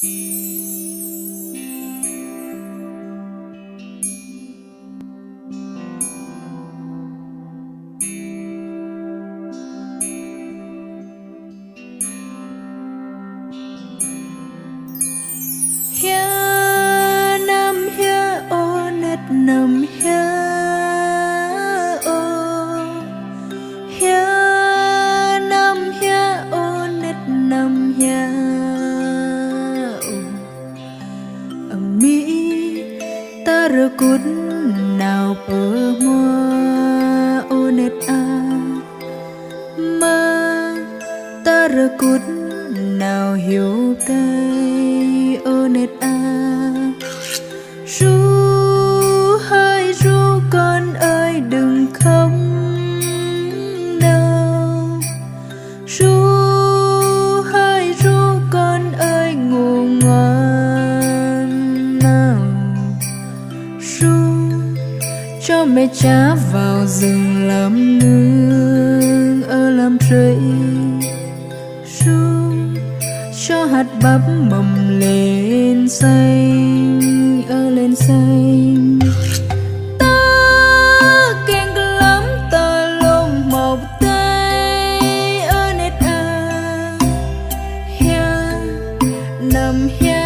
Hia nam hia ô nết nam hia ô hia nam hia ô nết nam hia ô mi ta rơ cút nào bờ mua ô nết a ma ta rơ cút nào hiểu tay ô nết a ru hai ru con ơi đừng khóc đâu ru hai ru con ơi ngủ ngoan nào ru cho mẹ cha vào rừng làm nương ở làm rẫy ru cho hạt bắp mầm lên xanh ơ lên xanh ta keng lắm ta lông mọc tay ơ nét a hia nằm hia